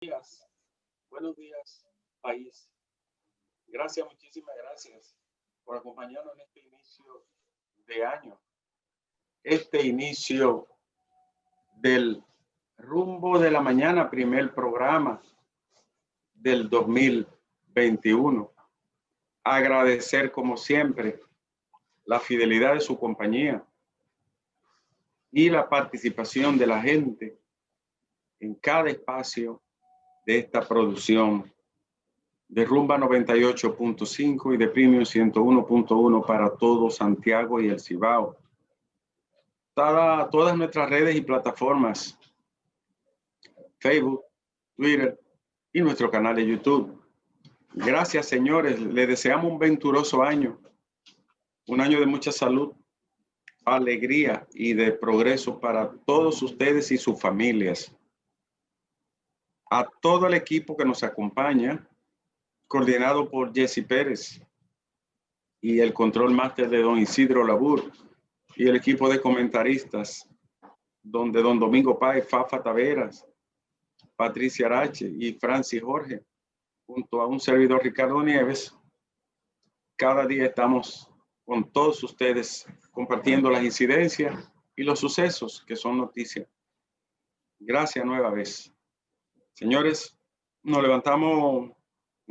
días, buenos días, país. Gracias, muchísimas gracias por acompañarnos en este inicio de año, este inicio del rumbo de la mañana, primer programa del 2021. Agradecer, como siempre, la fidelidad de su compañía y la participación de la gente en cada espacio de esta producción de Rumba 98.5 y de Premium 101.1 para todo Santiago y el Cibao. Todas nuestras redes y plataformas, Facebook, Twitter y nuestro canal de YouTube. Gracias, señores. Les deseamos un venturoso año, un año de mucha salud, alegría y de progreso para todos ustedes y sus familias. A todo el equipo que nos acompaña, coordinado por Jesse Pérez y el control máster de don Isidro Labur y el equipo de comentaristas donde don Domingo Páez, Fafa Taveras, Patricia Arache y Francis Jorge, junto a un servidor Ricardo Nieves. Cada día estamos con todos ustedes compartiendo las incidencias y los sucesos que son noticias. Gracias nueva vez. Señores, nos levantamos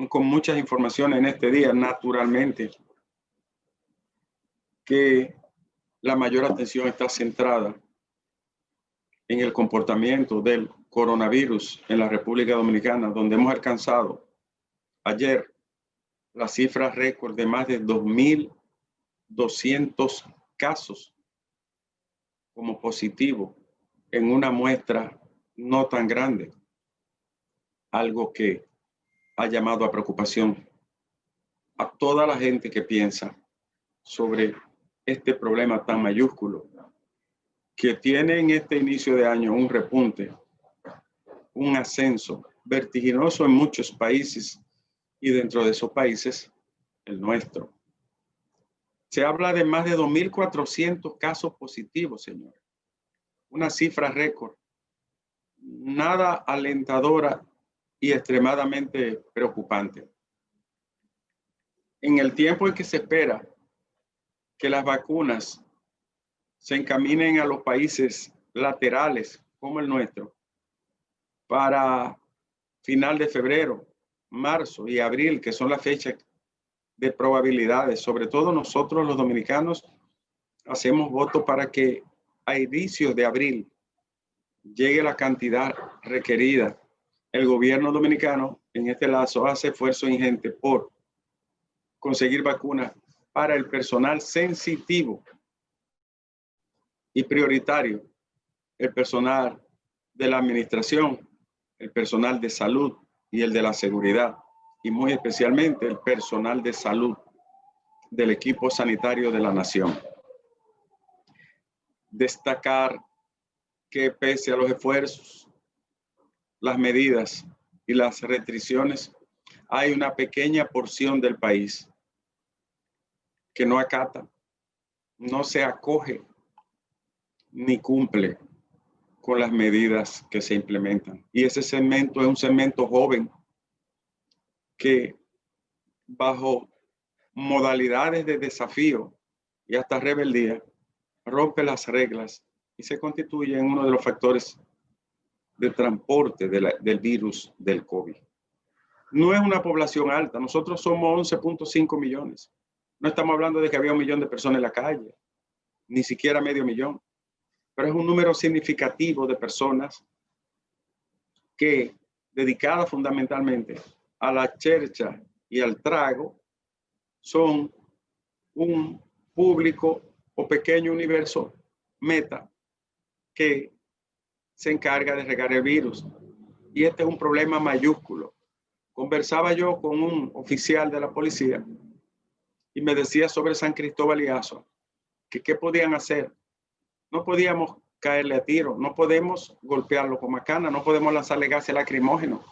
con muchas informaciones en este día, naturalmente, que la mayor atención está centrada en el comportamiento del coronavirus en la República Dominicana, donde hemos alcanzado ayer la cifra récord de más de 2.200 casos como positivo en una muestra no tan grande, algo que ha llamado a preocupación a toda la gente que piensa sobre este problema tan mayúsculo que tiene en este inicio de año un repunte, un ascenso vertiginoso en muchos países y dentro de esos países, el nuestro. Se habla de más de 2.400 casos positivos, señores. Una cifra récord, nada alentadora y extremadamente preocupante. En el tiempo en que se espera que las vacunas se encaminen a los países laterales como el nuestro para final de febrero, marzo y abril, que son las fechas de probabilidades, sobre todo nosotros los dominicanos hacemos voto para que a inicios de abril llegue la cantidad requerida. El gobierno dominicano en este lazo hace esfuerzo ingente por conseguir vacunas para el personal sensitivo y prioritario, el personal de la administración, el personal de salud y el de la seguridad, y muy especialmente el personal de salud del equipo sanitario de la nación. Destacar que pese a los esfuerzos, las medidas y las restricciones, hay una pequeña porción del país que no acata, no se acoge ni cumple con las medidas que se implementan. Y ese segmento es un segmento joven que bajo modalidades de desafío y hasta rebeldía rompe las reglas y se constituye en uno de los factores de transporte del virus del COVID. No es una población alta, nosotros somos 11.5 millones. No estamos hablando de que había 1 millón de personas en la calle, ni siquiera medio millón, pero es un número significativo de personas que, dedicadas fundamentalmente a la chercha y al trago, son un público o pequeño universo meta que se encarga de regar el virus. Y este es un problema mayúsculo. Conversaba yo con un oficial de la policía y me decía sobre San Cristóbal y Azua que qué podían hacer. No podíamos caerle a tiro, no podemos golpearlo con macana, no podemos lanzarle gases lacrimógenos.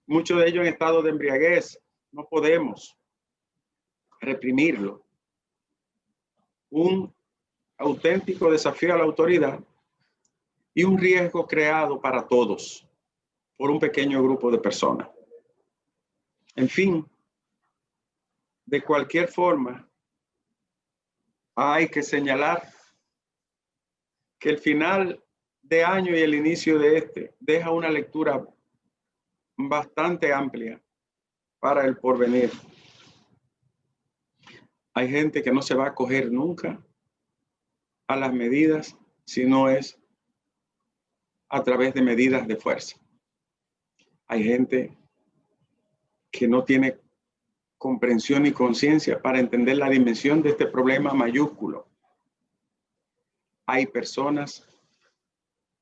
Muchos de ellos en estado de embriaguez, no podemos reprimirlo. Un auténtico desafío a la autoridad y un riesgo creado para todos. por un pequeño grupo de personas. En fin, de cualquier forma, hay que señalar que el final de año y el inicio de este deja una lectura bastante amplia para el porvenir. Hay gente que no se va a acoger nunca a las medidas si no es a través de medidas de fuerza. Hay gente que no tiene comprensión y conciencia para entender la dimensión de este problema mayúsculo. Hay personas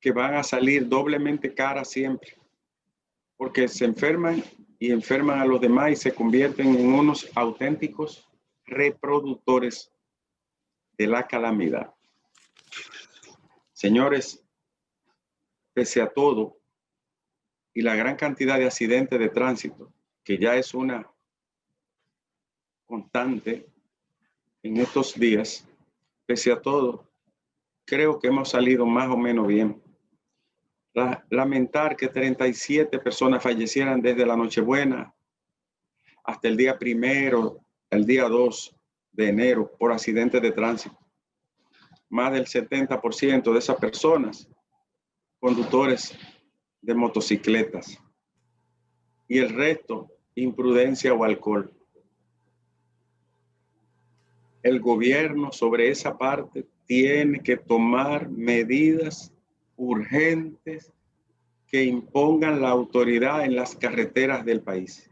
que van a salir doblemente caras siempre, porque se enferman y enferman a los demás y se convierten en unos auténticos reproductores de la calamidad. Señores, pese a todo y la gran cantidad de accidentes de tránsito, que ya es una constante en estos días, pese a todo, creo que hemos salido más o menos bien. Lamentar que 37 personas fallecieran desde la Nochebuena hasta el día 1, el día 2 de enero por accidentes de tránsito. Más del 70% de esas personas, conductores de motocicletas, y el resto, imprudencia o alcohol. El gobierno sobre esa parte tiene que tomar medidas urgentes que impongan la autoridad en las carreteras del país.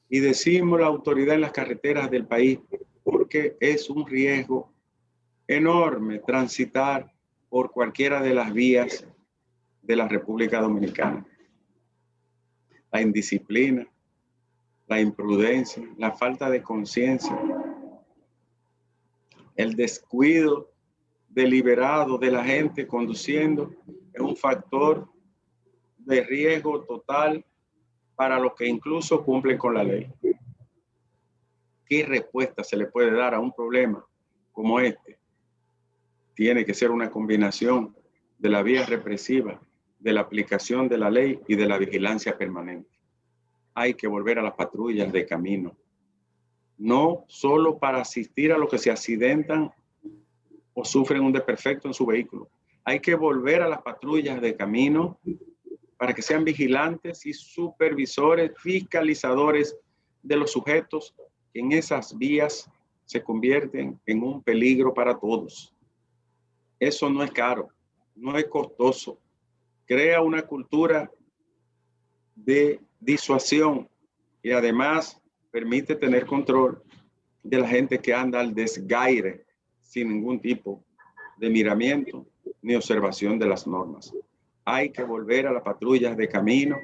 Y decimos la autoridad en las carreteras del país porque es un riesgo enorme transitar por cualquiera de las vías de la República Dominicana. La indisciplina, la imprudencia, la falta de conciencia, el descuido deliberado de la gente conduciendo es un factor de riesgo total para los que incluso cumplen con la ley. ¿Qué respuesta se le puede dar a un problema como este? Tiene que ser una combinación de la vía represiva, de la aplicación de la ley y de la vigilancia permanente. Hay que volver a las patrullas de camino, no solo para asistir a los que se accidentan o sufren un desperfecto en su vehículo. Hay que volver a las patrullas de camino para que sean vigilantes y supervisores, fiscalizadores de los sujetos que en esas vías se convierten en un peligro para todos. Eso no es caro, no es costoso. Crea una cultura de disuasión y además permite tener control de la gente que anda al desgaire sin ningún tipo de miramiento ni observación de las normas. Hay que volver a las patrullas de camino,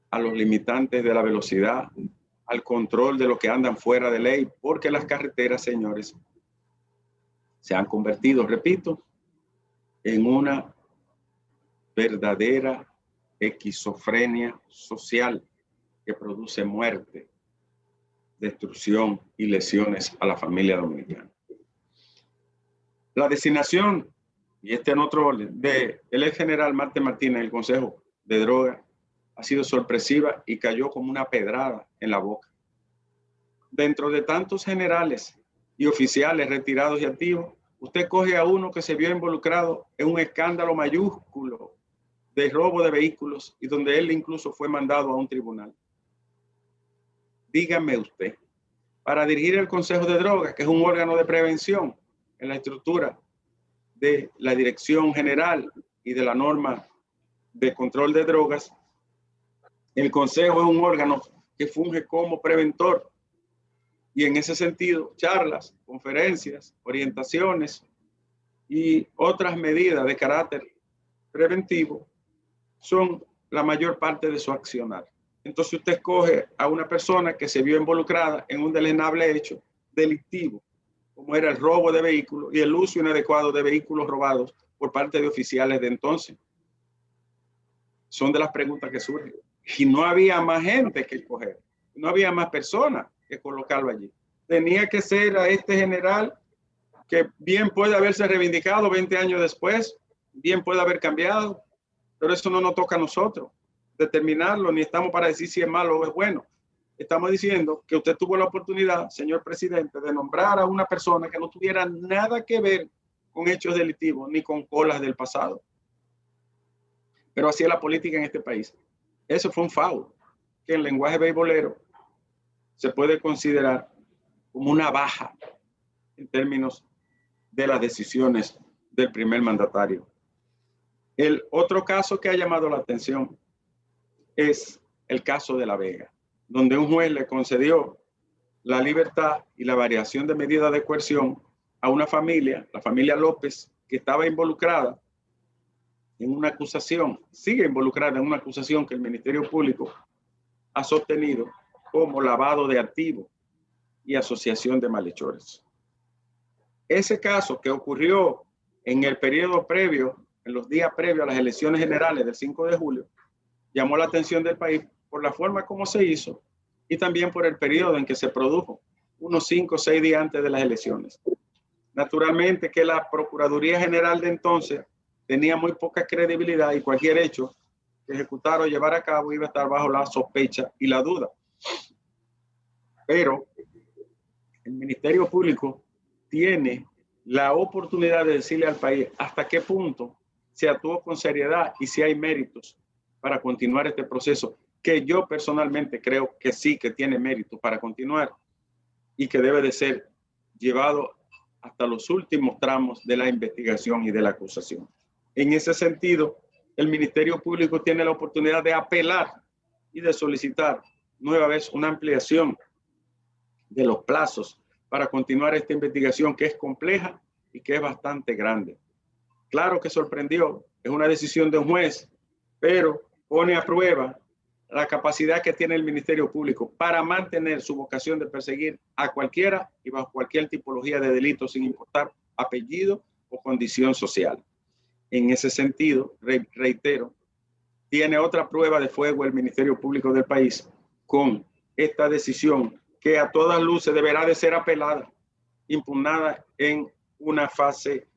a los limitantes de la velocidad, al control de los que andan fuera de ley, porque las carreteras, señores, se han convertido, repito, en una verdadera esquizofrenia social que produce muerte, destrucción y lesiones a la familia dominicana. La designación, y en otro orden, de el ex general Marte Martínez en el Consejo de Drogas ha sido sorpresiva y cayó como una pedrada en la boca. Dentro de tantos generales y oficiales retirados y activos, usted coge a uno que se vio involucrado en un escándalo mayúsculo de robo de vehículos y donde él incluso fue mandado a un tribunal. Dígame usted, para dirigir el Consejo de Drogas, que es un órgano de prevención en la estructura de la Dirección General y de la norma de control de drogas, el Consejo es un órgano que funge como preventor y en ese sentido charlas, conferencias, orientaciones y otras medidas de carácter preventivo son la mayor parte de su accionar. Entonces usted escoge a una persona que se vio involucrada en un deleznable hecho delictivo, como era el robo de vehículos y el uso inadecuado de vehículos robados por parte de oficiales de entonces. Son de las preguntas que surgen. Y no había más gente que escoger, no había más personas que colocarlo allí. Tenía que ser a este general que bien puede haberse reivindicado 20 años después, bien puede haber cambiado, Pero eso no nos toca a nosotros determinarlo, ni estamos para decir si es malo o es bueno. Estamos diciendo que usted tuvo la oportunidad, señor presidente, de nombrar a una persona que no tuviera nada que ver con hechos delictivos ni con colas del pasado. Pero así es la política en este país. Eso fue un foul que en lenguaje beisbolero se puede considerar como una baja en términos de las decisiones del primer mandatario. El otro caso que ha llamado la atención es el caso de La Vega, donde un juez le concedió la libertad y la variación de medida de coerción a una familia, la familia López, que estaba involucrada en una acusación, sigue involucrada en una acusación que el Ministerio Público ha sostenido como lavado de activos y asociación de malhechores. Ese caso que ocurrió en el periodo previo, en los días previos a las elecciones generales del 5 de julio, llamó la atención del país por la forma como se hizo y también por el periodo en que se produjo, unos 5 o 6 días antes de las elecciones. Naturalmente que la Procuraduría General de entonces tenía muy poca credibilidad y cualquier hecho que ejecutara o llevara a cabo iba a estar bajo la sospecha y la duda. Pero el Ministerio Público tiene la oportunidad de decirle al país hasta qué punto se actuó con seriedad y si hay méritos para continuar este proceso, que yo personalmente creo que sí que tiene mérito para continuar y que debe de ser llevado hasta los últimos tramos de la investigación y de la acusación. En ese sentido, el Ministerio Público tiene la oportunidad de apelar y de solicitar nueva vez una ampliación de los plazos para continuar esta investigación que es compleja y que es bastante grande. Claro que sorprendió, es una decisión de un juez, pero pone a prueba la capacidad que tiene el Ministerio Público para mantener su vocación de perseguir a cualquiera y bajo cualquier tipología de delito sin importar apellido o condición social. En ese sentido, reitero, tiene otra prueba de fuego el Ministerio Público del país con esta decisión que a todas luces deberá de ser apelada, impugnada en una fase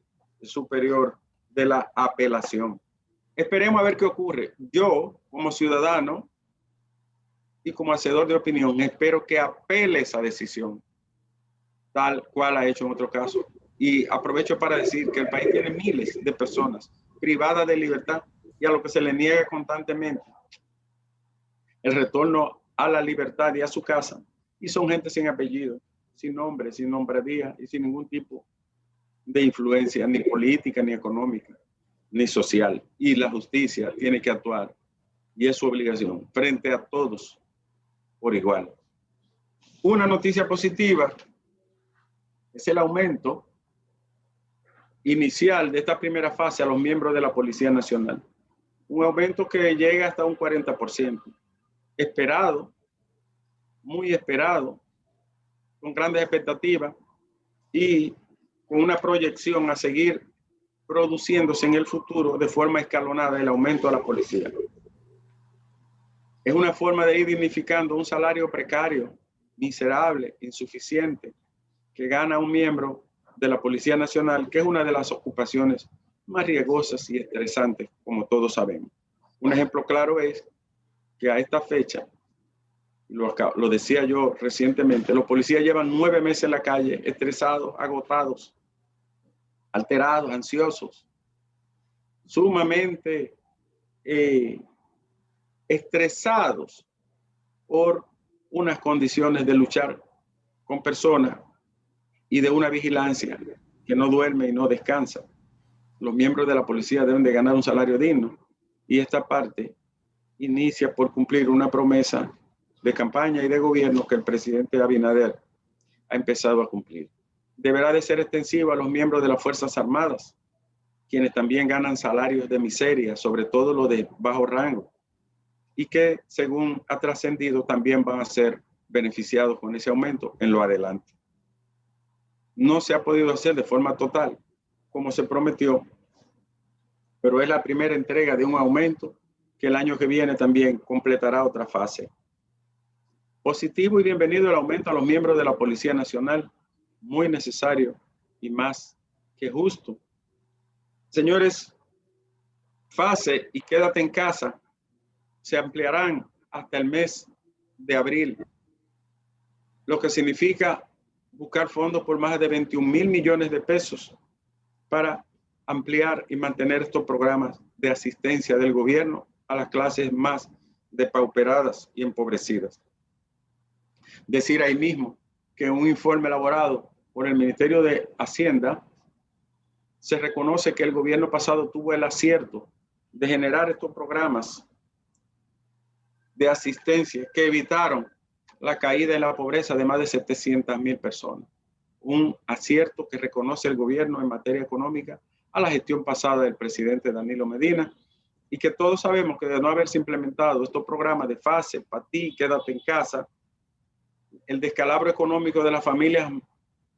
superior de la apelación. Esperemos a ver qué ocurre. Yo, como ciudadano y como hacedor de opinión, espero que apele esa decisión, tal cual ha hecho en otro caso. Y aprovecho para decir que el país tiene miles de personas privadas de libertad y a lo que se le niega constantemente el retorno a la libertad y a su casa. Y son gente sin apellido, sin nombre, sin nombradía y sin ningún tipo de influencia, ni política, ni económica, ni social. Y la justicia tiene que actuar, y es su obligación, frente a todos por igual. Una noticia positiva es el aumento inicial de esta primera fase a los miembros de la Policía Nacional. Un aumento que llega hasta un 40%. Esperado, muy esperado, con grandes expectativas y con una proyección a seguir produciéndose en el futuro de forma escalonada el aumento a la policía. Es una forma de ir dignificando un salario precario, miserable, insuficiente, que gana un miembro de la Policía Nacional, que es una de las ocupaciones más riesgosas y estresantes, como todos sabemos. Un ejemplo claro es que a esta fecha, lo decía yo recientemente, los policías llevan 9 meses en la calle, estresados, agotados, alterados, ansiosos, sumamente estresados por unas condiciones de luchar con personas y de una vigilancia que no duerme y no descansa. Los miembros de la policía deben de ganar un salario digno y esta parte inicia por cumplir una promesa de campaña y de gobierno que el presidente Abinader ha empezado a cumplir. Deberá de ser extensivo a los miembros de las Fuerzas Armadas, quienes también ganan salarios de miseria, sobre todo los de bajo rango, y que según ha trascendido también van a ser beneficiados con ese aumento en lo adelante. No se ha podido hacer de forma total como se prometió, pero es la primera entrega de un aumento que el año que viene también completará otra fase. Positivo y bienvenido el aumento a los miembros de la Policía Nacional, muy necesario y más que justo. Señores, fase y quédate en casa se ampliarán hasta el mes de abril, lo que significa buscar fondos por más de 21.000 millones de pesos para ampliar y mantener estos programas de asistencia del gobierno a las clases más depauperadas y empobrecidas. Decir ahí mismo que un informe elaborado por el Ministerio de Hacienda se reconoce que el gobierno pasado tuvo el acierto de generar estos programas de asistencia que evitaron la caída en la pobreza de más de 700.000 personas. Un acierto que reconoce el gobierno en materia económica a la gestión pasada del presidente Danilo Medina, y que todos sabemos que de no haberse implementado estos programas de fase, para ti, quédate en casa, el descalabro económico de las familias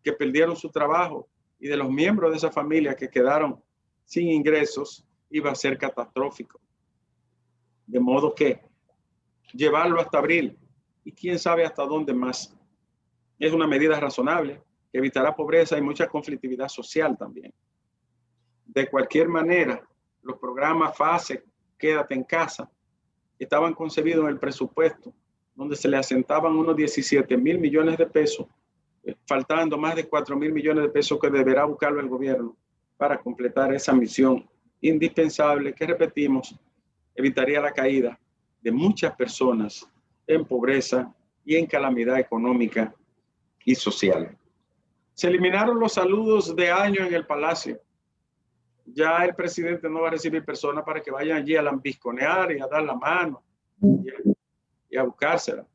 que perdieron su trabajo y de los miembros de esa familia que quedaron sin ingresos iba a ser catastrófico. De modo que llevarlo hasta abril y quién sabe hasta dónde más es una medida razonable que evitará pobreza y mucha conflictividad social también. De cualquier manera, los programas fase, quédate en casa, estaban concebidos en el presupuesto, donde se le asentaban unos 17.000 millones de pesos, faltando más de 4.000 millones de pesos que deberá buscarlo el gobierno para completar esa misión indispensable que, repetimos, evitaría la caída de muchas personas en pobreza y en calamidad económica y social. Se eliminaron los saludos de año en el Palacio. Ya el presidente no va a recibir personas para que vayan allí a lambisconear y a dar la mano y a buscársela.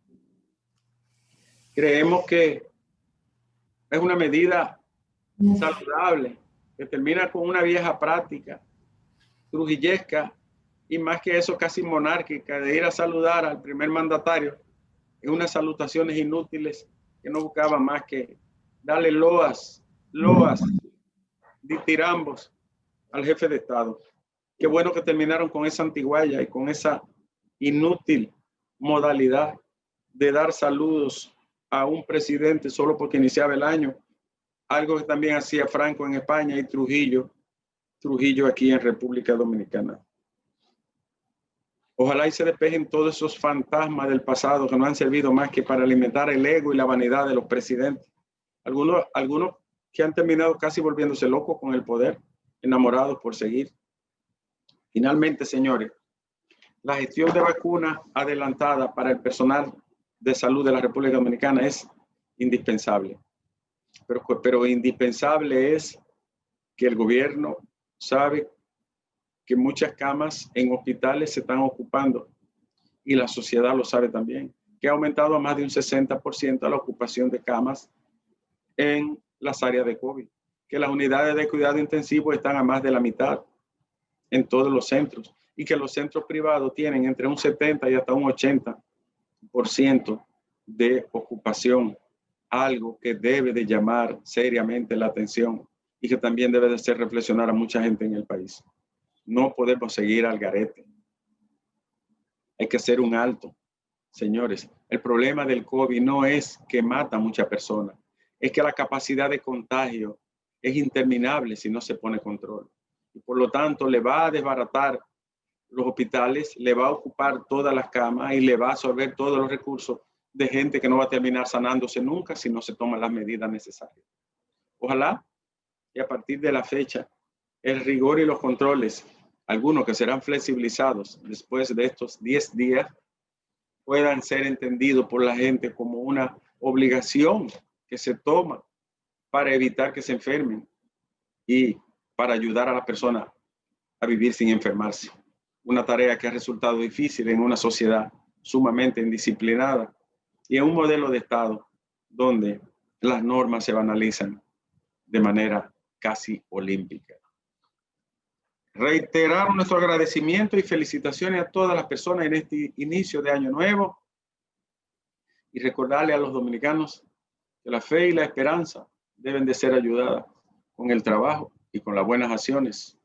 Creemos que es una medida saludable que termina con una vieja práctica trujillesca y más que eso casi monárquica de ir a saludar al primer mandatario en unas salutaciones inútiles que no buscaban más que darle loas, ditirambos al jefe de Estado. Qué bueno que terminaron con esa antiguaya y con esa inútil modalidad de dar saludos a un presidente solo porque iniciaba el año, algo que también hacía Franco en España y Trujillo aquí en República Dominicana. Ojalá y se despejen todos esos fantasmas del pasado que no han servido más que para alimentar el ego y la vanidad de los presidentes. Algunos que han terminado casi volviéndose locos con el poder, enamorados por seguir. Finalmente, señores, la gestión de vacunas adelantada para el personal de salud de la República Dominicana es indispensable. Pero indispensable es que el gobierno sabe que muchas camas en hospitales se están ocupando y la sociedad lo sabe también, que ha aumentado a más de un 60% la ocupación de camas en las áreas de COVID, que las unidades de cuidado intensivo están a más de la mitad en todos los centros y que los centros privados tienen entre un 70 y hasta un 80% de ocupación, algo que debe de llamar seriamente la atención y que también debe de hacer reflexionar a mucha gente en el país. No podemos seguir al garete. Hay que hacer un alto. Señores, el problema del COVID no es que mata a muchas personas, es que la capacidad de contagio es interminable si no se pone control. Y por lo tanto, le va a desbaratar los hospitales, le va a ocupar todas las camas y le va a absorber todos los recursos de gente que no va a terminar sanándose nunca si no se toman las medidas necesarias. Ojalá y a partir de la fecha, el rigor y los controles, algunos que serán flexibilizados después de estos 10 días, puedan ser entendidos por la gente como una obligación que se toma para evitar que se enfermen y para ayudar a la persona a vivir sin enfermarse. Una tarea que ha resultado difícil en una sociedad sumamente indisciplinada y en un modelo de Estado donde las normas se banalizan de manera casi olímpica. Reiterar nuestro agradecimiento y felicitaciones a todas las personas en este inicio de año nuevo y recordarle a los dominicanos que la fe y la esperanza deben de ser ayudadas con el trabajo y con las buenas acciones.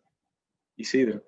Isidro.